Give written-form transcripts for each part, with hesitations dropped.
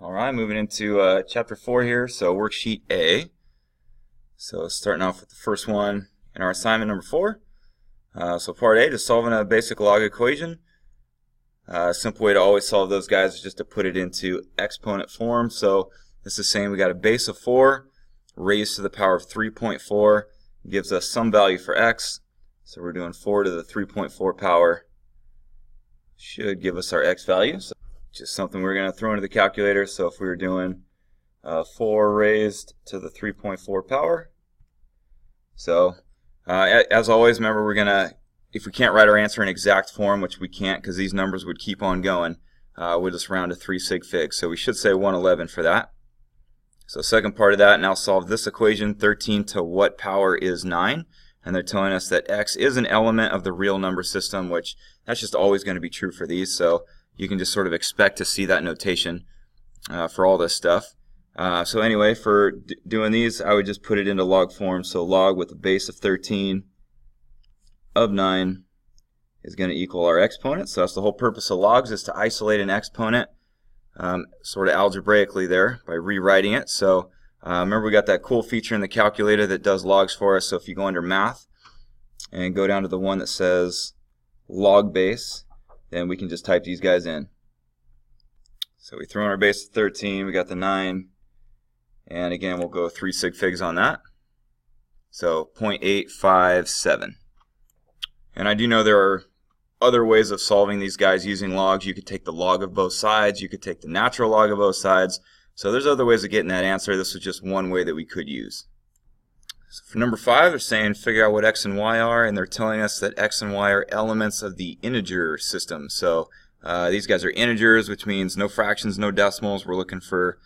Alright, moving into chapter 4 here, so worksheet A. So starting off with the first one in our assignment number 4. So part A, just solving a basic log equation. A simple way to always solve those guys is just to put it into exponent form. So this is saying we got a base of 4 raised to the power of 3.4 gives us some value for x. So we're doing 4 to the 3.4 power should give us our x value. So just something we're going to throw into the calculator. So if we were doing 4 raised to the 3.4 power. So as always, remember we're going to, if we can't write our answer in exact form, which we can't because these numbers would keep on going, we'll just round to 3 sig figs. So we should say 111 for that. So second part of that, now solve this equation, 13 to what power is 9? And they're telling us that x is an element of the real number system, which that's just always going to be true for these. So you can just sort of expect to see that notation for all this stuff. So anyway, for doing these, I would just put it into log form. So log with a base of 13 of 9 is going to equal our exponent. So that's the whole purpose of logs, is to isolate an exponent sort of algebraically there by rewriting it. So remember we got that cool feature in the calculator that does logs for us. So if you go under math and go down to the one that says log base, then we can just type these guys in. So we throw in our base of 13, we got the 9, and again we'll go 3 sig figs on that. So 0.857. And I do know there are other ways of solving these guys using logs. You could take the log of both sides, you could take the natural log of both sides. So there's other ways of getting that answer. This was just one way that we could use. So for number 5, they're saying figure out what x and y are, and they're telling us that x and y are elements of the integer system. So these guys are integers, which means no fractions, no decimals. We're looking for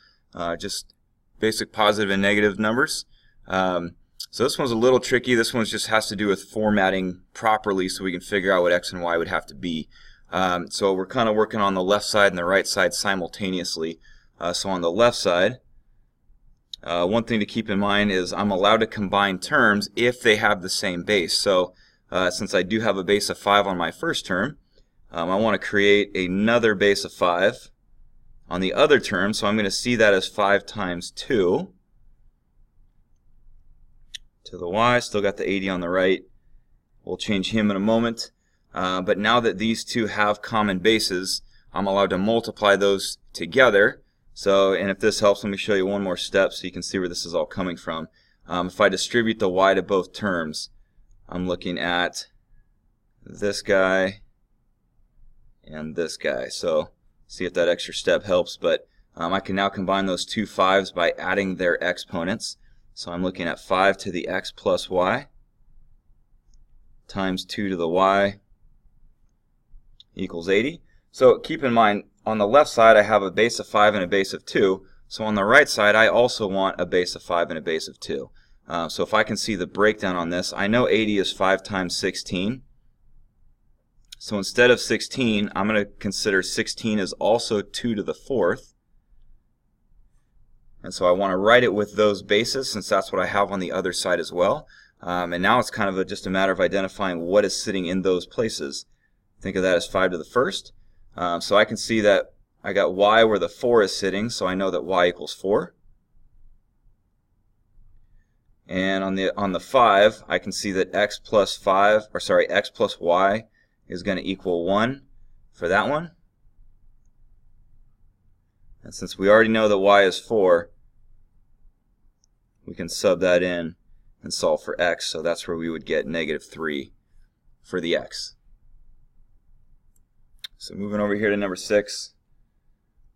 just basic positive and negative numbers. So this one's a little tricky. This one just has to do with formatting properly so we can figure out what x and y would have to be. So we're kind of working on the left side and the right side simultaneously. So on the left side, one thing to keep in mind is I'm allowed to combine terms if they have the same base. So since I do have a base of 5 on my first term, I want to create another base of 5 on the other term. So I'm going to see that as 5 times 2 to the y. Still got the 80 on the right. We'll change him in a moment. But now that these two have common bases, I'm allowed to multiply those together. So, and if this helps, let me show you one more step so you can see where this is all coming from. If I distribute the y to both terms, I'm looking at this guy and this guy. So see if that extra step helps. But I can now combine those two 5s by adding their exponents. So I'm looking at 5 to the x plus y times 2 to the y equals 80. So keep in mind, on the left side I have a base of 5 and a base of 2. So on the right side I also want a base of 5 and a base of 2. So if I can see the breakdown on this, I know 80 is 5 times 16. So instead of 16, I'm going to consider 16 as also 2 to the 4th. And so I want to write it with those bases since that's what I have on the other side as well. And now it's kind of just a matter of identifying what is sitting in those places. Think of that as 5 to the 1st. So I can see that I got y where the 4 is sitting, so I know that y equals 4. And on the 5, I can see that x plus y is going to equal 1 for that one. And since we already know that y is 4, we can sub that in and solve for x. So that's where we would get -3 for the x. So moving over here to number 6.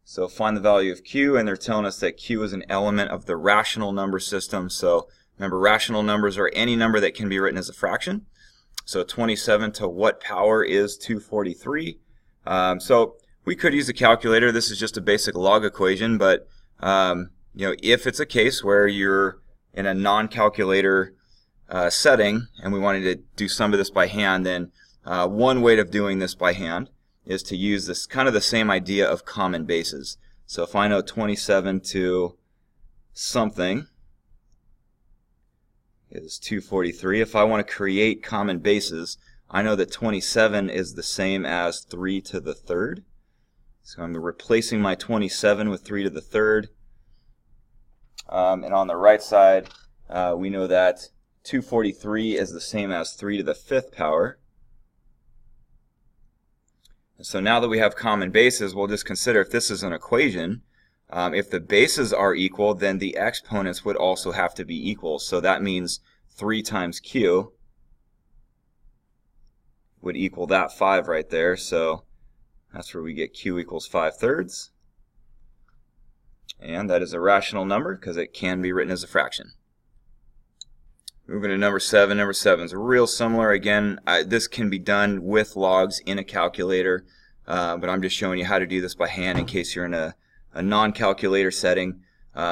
So find the value of q, and they're telling us that q is an element of the rational number system. So remember, rational numbers are any number that can be written as a fraction. So 27 to what power is 243? So we could use a calculator. This is just a basic log equation, but if it's a case where you're in a non-calculator setting and we wanted to do some of this by hand, then one way of doing this by hand is to use this kind of the same idea of common bases. So if I know 27 to something is 243, if I want to create common bases, I know that 27 is the same as 3 to the 3rd. So I'm replacing my 27 with 3 to the third. And on the right side, we know that 243 is the same as 3 to the 5th power. So now that we have common bases, we'll just consider if this is an equation, if the bases are equal, then the exponents would also have to be equal. So that means 3 times q would equal that 5 right there. So that's where we get q equals 5/3. And that is a rational number because it can be written as a fraction. Moving to number 7. Number 7 is real similar. Again, this can be done with logs in a calculator, but I'm just showing you how to do this by hand in case you're in a non-calculator setting.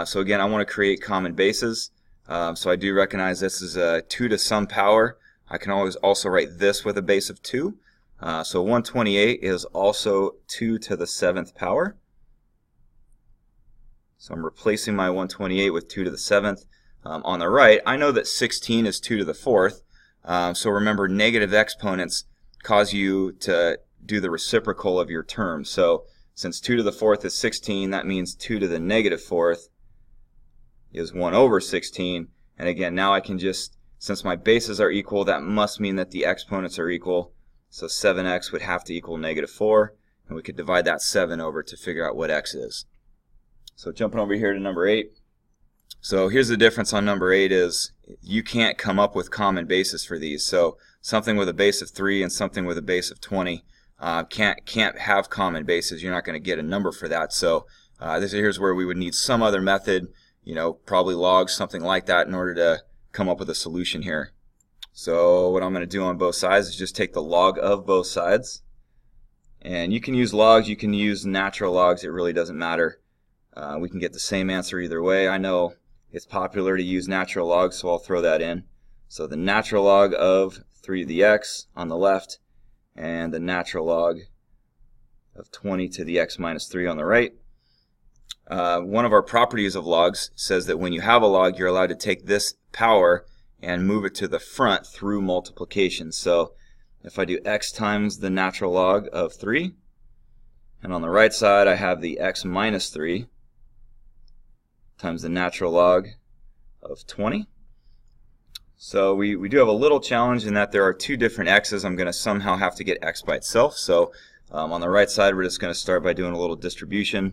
So again, I want to create common bases. So I do recognize this is a 2 to some power. I can always also write this with a base of 2. So 128 is also 2 to the 7th power. So I'm replacing my 128 with 2 to the 7th. On the right, I know that 16 is 2 to the 4th. So remember, negative exponents cause you to do the reciprocal of your term. So since 2 to the 4th is 16, that means 2 to the negative 4th is 1 over 16. And again, now I can just, since my bases are equal, that must mean that the exponents are equal. So 7x would have to equal negative 4. And we could divide that 7 over to figure out what x is. So jumping over here to number 8. So here's the difference on number 8 is you can't come up with common bases for these. So something with a base of 3 and something with a base of 20 can't have common bases. You're not going to get a number for that. So here's where we would need some other method, probably logs, something like that, in order to come up with a solution here. So what I'm going to do on both sides is just take the log of both sides. And you can use logs, you can use natural logs, it really doesn't matter. We can get the same answer either way. I know it's popular to use natural logs, so I'll throw that in. So the natural log of 3 to the x on the left, and the natural log of 20 to the x minus 3 on the right. One of our properties of logs says that when you have a log, you're allowed to take this power and move it to the front through multiplication. So if I do x times the natural log of 3, and on the right side I have the x minus 3 times the natural log of 20. So we do have a little challenge in that there are 2 different x's. I'm going to somehow have to get x by itself. So on the right side, we're just going to start by doing a little distribution.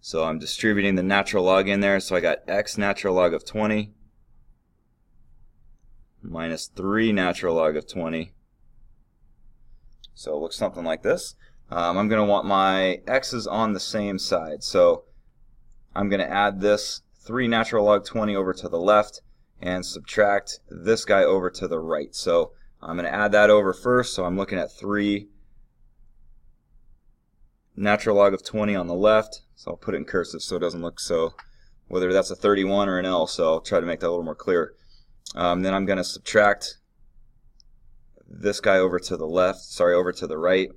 So I'm distributing the natural log in there. So I got x natural log of 20 minus 3 natural log of 20. So it looks something like this. I'm going to want my x's on the same side. So I'm going to add this 3 natural log 20 over to the left and subtract this guy over to the right. So I'm going to add that over first. So I'm looking at 3 natural log of 20 on the left. So I'll put it in cursive so it doesn't look so, whether that's a 31 or an L. So I'll try to make that a little more clear. Then I'm going to subtract this guy over to the left, over to the right.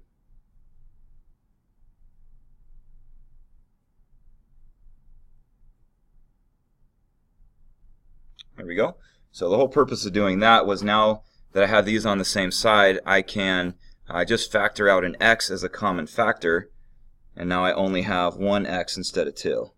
There we go. So the whole purpose of doing that was now that I have these on the same side, I can just factor out an x as a common factor, and now I only have one x instead of 2.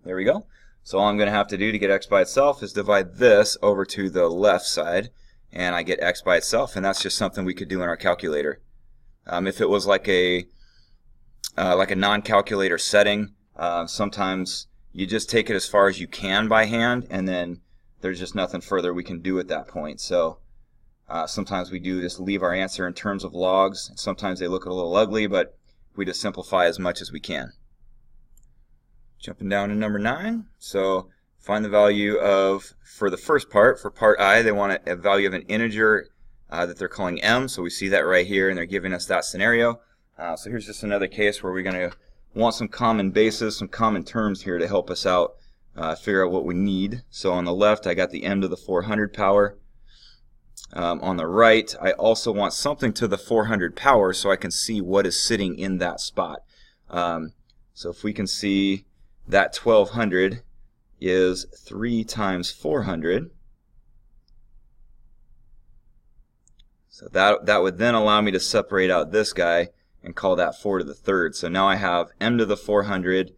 There we go. So all I'm going to have to do to get x by itself is divide this over to the left side, and I get x by itself, and that's just something we could do in our calculator. If it was like a non-calculator setting, sometimes you just take it as far as you can by hand, and then there's just nothing further we can do at that point. So sometimes we do just leave our answer in terms of logs. Sometimes they look a little ugly, but we just simplify as much as we can. Jumping down to number 9. So find the value of, for the first part, for part I, they want a value of an integer that they're calling m. So we see that right here, and they're giving us that scenario. So here's just another case where we're going to want some common bases, some common terms here to help us out, figure out what we need. So on the left, I got the m to the 400 power. On the right, I also want something to the 400 power so I can see what is sitting in that spot. So if we can see that 1200 is 3 times 400. So that would then allow me to separate out this guy and call that 4 to the third. So now I have m to the 400,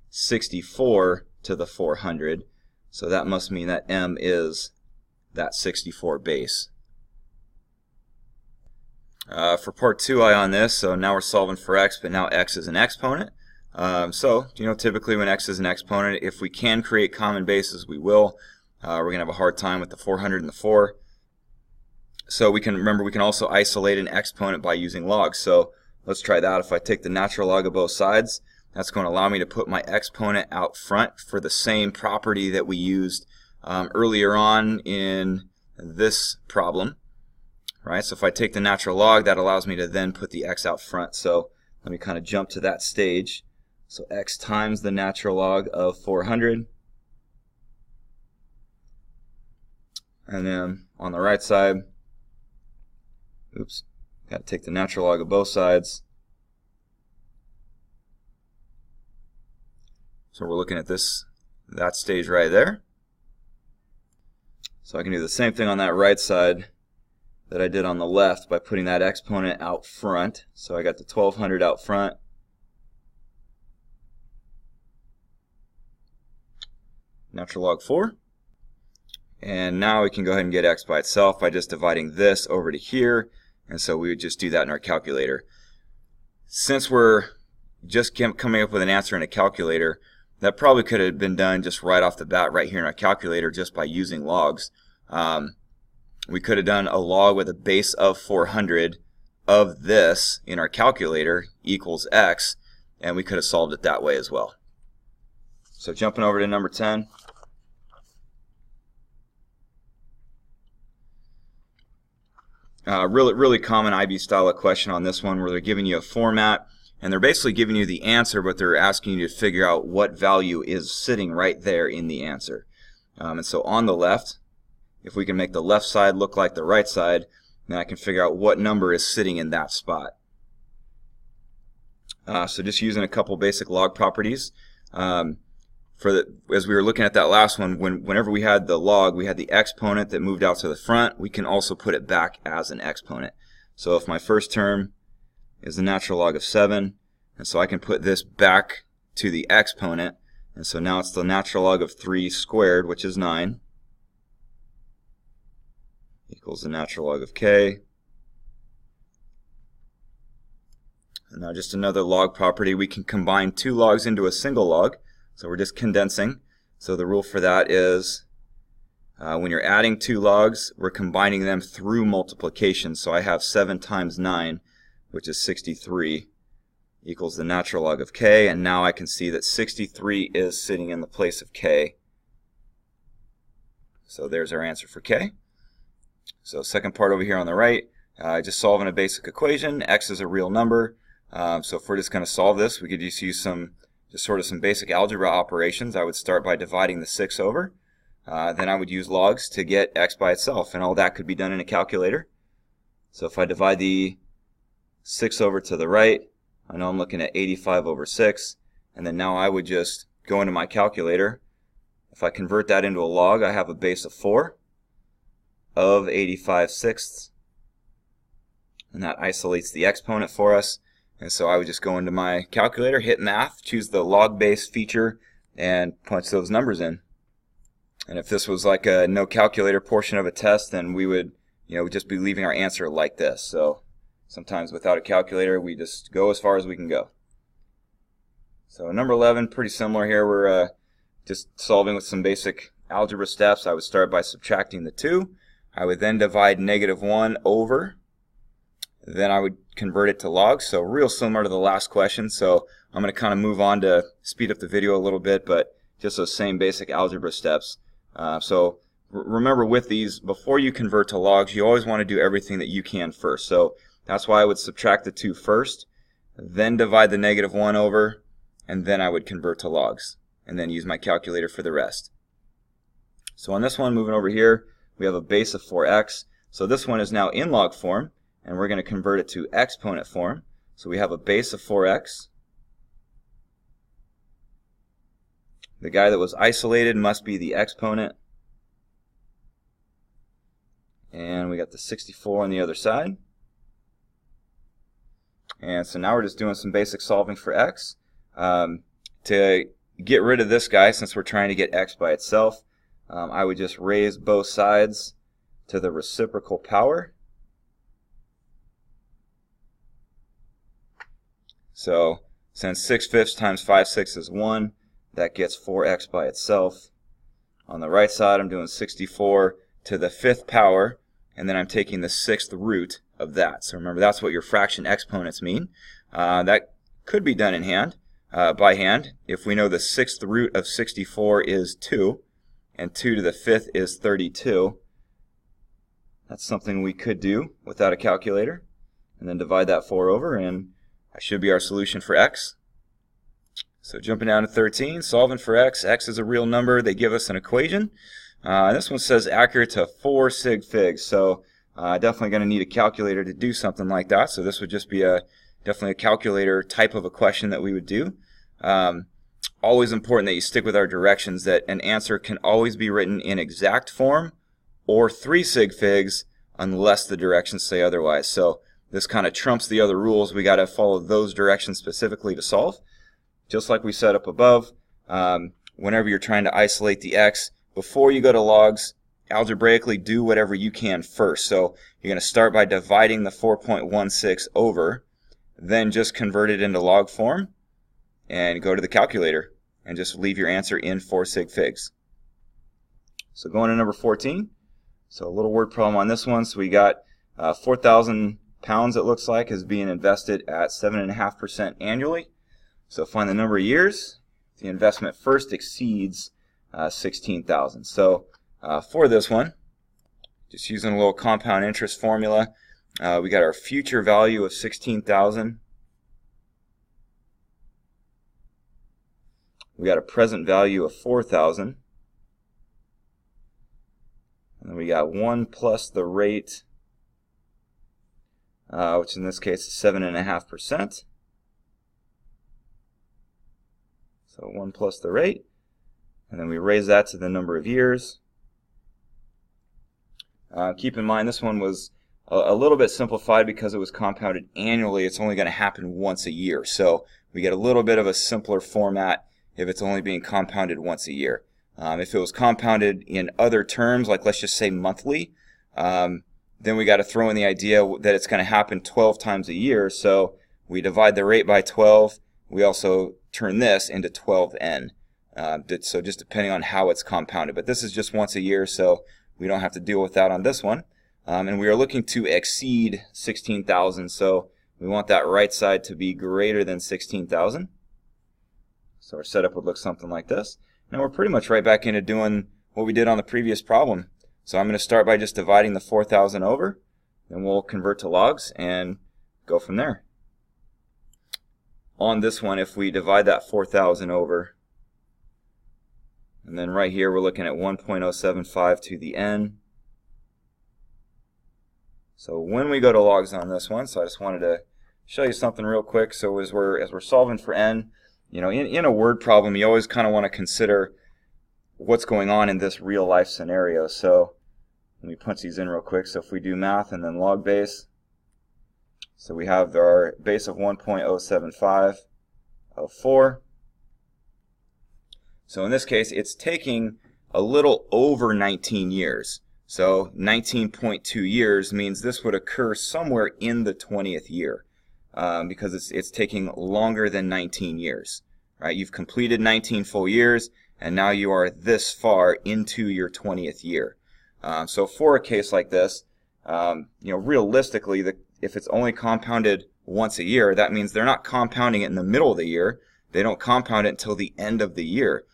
64 to the 400. So that must mean that m is that 64 base. For part 2i on this, so now we're solving for x, but now x is an exponent. So, typically when x is an exponent, if we can create common bases, we will. We're going to have a hard time with the 400 and the 4. So we can also isolate an exponent by using logs. So let's try that. If I take the natural log of both sides, that's going to allow me to put my exponent out front for the same property that we used earlier on in this problem. Right? So if I take the natural log, that allows me to then put the x out front. So let me kind of jump to that stage. So x times the natural log of 400. And then on the right side, got to take the natural log of both sides. So we're looking at that stage right there. So I can do the same thing on that right side that I did on the left by putting that exponent out front. So I got the 1200 out front. Natural log 4. And now we can go ahead and get x by itself by just dividing this over to here. And so we would just do that in our calculator. Since we're just coming up with an answer in a calculator, that probably could have been done just right off the bat right here in our calculator just by using logs. We could have done a log with a base of 400 of this in our calculator equals x, and we could have solved it that way as well. So jumping over to number 10. Really common IB style of question on this one, where they're giving you a format and they're basically giving you the answer, but they're asking you to figure out what value is sitting right there in the answer. And so on the left, if we can make the left side look like the right side, then I can figure out what number is sitting in that spot. So just using a couple basic log properties. As we were looking at that last one, whenever we had the log, we had the exponent that moved out to the front. We can also put it back as an exponent. So if my first term is the natural log of 7, and so I can put this back to the exponent, and so now it's the natural log of 3 squared, which is 9, equals the natural log of k. And now just another log property, we can combine 2 logs into a single log. So we're just condensing. So the rule for that is when you're adding 2 logs, we're combining them through multiplication. So I have 7 times 9, which is 63, equals the natural log of k. And now I can see that 63 is sitting in the place of k. So there's our answer for k. So second part over here on the right, just solving a basic equation. X is a real number. So if we're just going to solve this, we could just use some basic algebra operations. I would start by dividing the 6 over. Then I would use logs to get x by itself, and all that could be done in a calculator. So if I divide the 6 over to the right, I know I'm looking at 85 over 6, and then now I would just go into my calculator. If I convert that into a log, I have a base of 4 of 85/6, and that isolates the exponent for us. And so I would just go into my calculator, hit math, choose the log base feature, and punch those numbers in. And if this was like a no calculator portion of a test, then we would just be leaving our answer like this. So sometimes without a calculator, we just go as far as we can go. So number 11, pretty similar here. We're just solving with some basic algebra steps. I would start by subtracting the 2. I would then divide -1 over. Then I would convert it to logs, so real similar to the last question. So I'm going to kind of move on to speed up the video a little bit, but just those same basic algebra steps. So remember with these, before you convert to logs, you always want to do everything that you can first. So that's why I would subtract the 2 first, then divide the -1 over, and then I would convert to logs, and then use my calculator for the rest. So on this one, moving over here, we have a base of 4x. So this one is now in log form, and we're going to convert it to exponent form. So we have a base of 4x the guy that was isolated must be the exponent. And we got the 64 on the other side. And so now we're just doing some basic solving for x. To get rid of this guy, since we're trying to get x by itself, I would just raise both sides to the reciprocal power. So since 6/5 times 5/6 is 1, that gets 4x by itself. On the right side, I'm doing 64 to the 5th power, and then I'm taking the 6th root of that. So remember, that's what your fraction exponents mean. That could be done in hand, by hand. If we know the 6th root of 64 is 2, and 2 to the 5th is 32, that's something we could do without a calculator. And then divide that 4 over, and that should be our solution for x. So jumping down to 13, solving for x. X is a real number. They give us an equation. This one says accurate to 4 sig figs. So definitely going to need a calculator to do something like that. So this would just be definitely a calculator type of a question that we would do. Always important that you stick with our directions, that an answer can always be written in exact form or 3 sig figs unless the directions say otherwise. So this kind of trumps the other rules. We got to follow those directions specifically to solve. Just like we set up above, whenever you're trying to isolate the x, before you go to logs, algebraically do whatever you can first. So you're going to start by dividing the 4.16 over, then just convert it into log form, and go to the calculator, and just leave your answer in 4 sig figs. So going to number 14, so a little word problem on this one. So we got 4,000 pounds, it looks like, is being invested at 7.5% annually. So find the number of years the investment first exceeds 16,000. So for this one, just using a little compound interest formula, we got our future value of 16,000. We got a present value of 4,000. And then we got 1 plus the rate, which in this case is 7.5%. So 1 plus the rate, and then we raise that to the number of years. Keep in mind this one was a little bit simplified because it was compounded annually. It's only going to happen once a year. So we get a little bit of a simpler format if it's only being compounded once a year. If it was compounded in other terms, like let's just say monthly, then we got to throw in the idea that it's going to happen 12 times a year. So we divide the rate by 12. We also turn this into 12n. So just depending on how it's compounded. But this is just once a year, so we don't have to deal with that on this one. And we are looking to exceed 16,000, so we want that right side to be greater than 16,000. So our setup would look something like this. Now we're pretty much right back into doing what we did on the previous problem. So I'm going to start by just dividing the 4,000 over, then we'll convert to logs and go from there. On this one, if we divide that 4,000 over, and then right here we're looking at 1.075 to the n. So when we go to logs on this one, so I just wanted to show you something real quick. So as we're solving for n, you know, in a word problem, you always kind of want to consider what's going on in this real life scenario. So let me punch these in real quick. So if we do math and then log base, so we have our base of 1.075 of 4. So in this case, it's taking a little over 19 years. So 19.2 years means this would occur somewhere in the 20th year, because it's taking longer than 19 years. Right? You've completed 19 full years, and now you are this far into your 20th year. So for a case like this, you know, realistically, if it's only compounded once a year, that means they're not compounding it in the middle of the year. They don't compound it until the end of the year.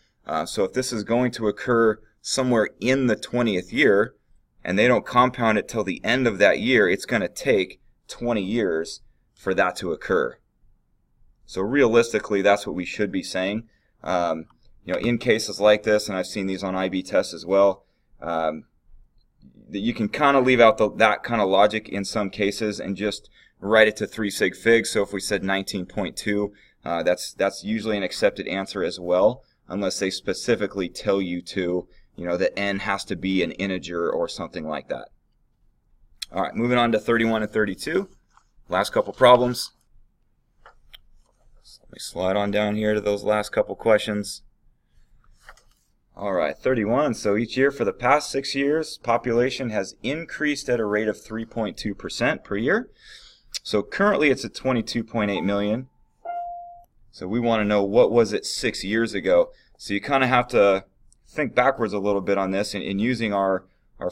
So if this is going to occur somewhere in the 20th year, and they don't compound it till the end of that year, it's going to take 20 years for that to occur. So realistically, that's what we should be saying. You know, in cases like this, and I've seen these on IB tests as well, that you can kind of leave out that kind of logic in some cases and just write it to 3 sig figs. So if we said 19.2, that's usually an accepted answer as well. unless they specifically tell you to, that n has to be an integer or something like that. All right, moving on to 31 and 32. Last couple problems. So let me slide on down here to those last couple questions. All right, 31. So each year for the past 6 years, population has increased at a rate of 3.2% per year. So currently it's at 22.8 million. So we want to know what was it 6 years ago. So you kind of have to think backwards a little bit on this in using our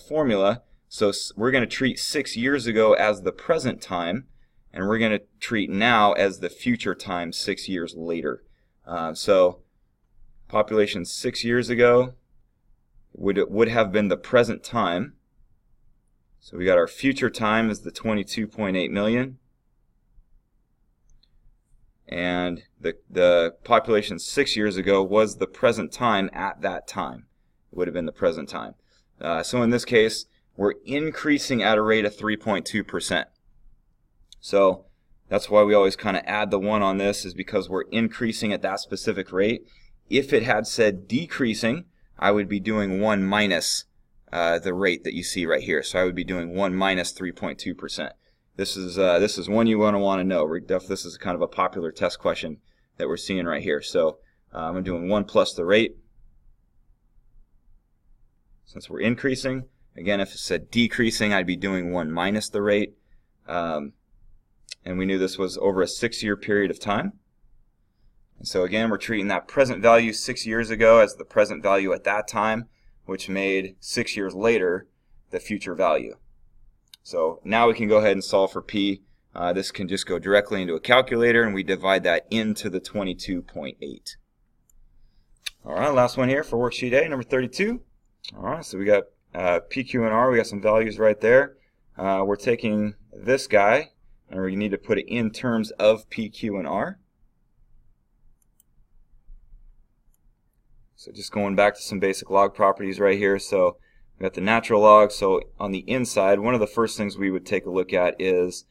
formula. So we're going to treat 6 years ago as the present time, and we're going to treat now as the future time 6 years later. So population 6 years ago would have been the present time. So we got our future time is the 22.8 million. And the population 6 years ago was the present time at that time. It would have been the present time. So in this case, we're increasing at a rate of 3.2%. So that's why we always kind of add the 1 on this, is because we're increasing at that specific rate. If it had said decreasing, I would be doing 1 minus the rate that you see right here. So I would be doing 1 minus 3.2%. This is one you want to know. This is kind of a popular test question that we're seeing right here. So I'm doing 1 plus the rate. Since we're increasing, again, if it said decreasing, I'd be doing 1 minus the rate. And we knew this was over a 6-year period of time. And so again, we're treating that present value 6 years ago as the present value at that time, which made 6 years later the future value. So now we can go ahead and solve for p. This can just go directly into a calculator, and we divide that into the 22.8. All right, last one here for worksheet A, number 32. All right, so we got P, Q, and R. We got some values right there. We're taking this guy, and we need to put it in terms of P, Q, and R. So just going back to some basic log properties right here. So we got the natural log. So on the inside, one of the first things we would take a look at is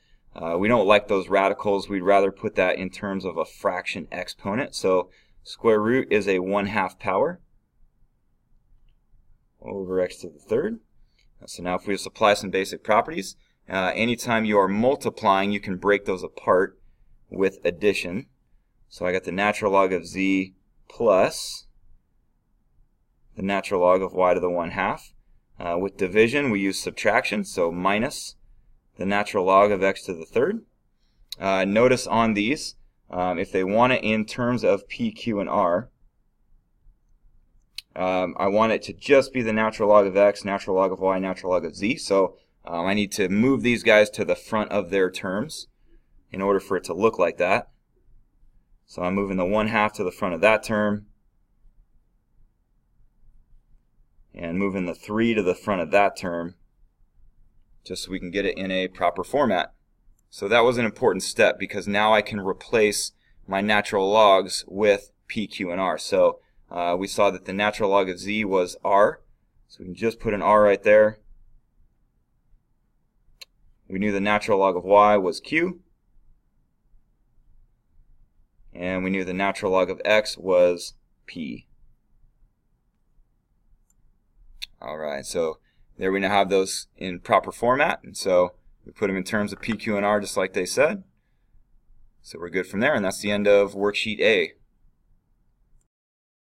we don't like those radicals. We'd rather put that in terms of a fraction exponent. So square root is a 1/2 power over x to the third. So now if we just apply some basic properties, anytime you are multiplying, you can break those apart with addition. So I got the natural log of z plus the natural log of y to the 1/2. With division, we use subtraction, so minus the natural log of x to the third. Notice on these, if they want it in terms of p, q, and r, I want it to just be the natural log of x, natural log of y, natural log of z. So I need to move these guys to the front of their terms in order for it to look like that. So I'm moving the 1/2 to the front of that term, and moving the 3 to the front of that term, just so we can get it in a proper format. So that was an important step, because now I can replace my natural logs with p, q, and r. So we saw that the natural log of z was r, so we can just put an r right there. We knew the natural log of y was q, and we knew the natural log of x was p. Alright, so there we now have those in proper format, and so we put them in terms of P, Q, and R just like they said. So we're good from there, and that's the end of worksheet A.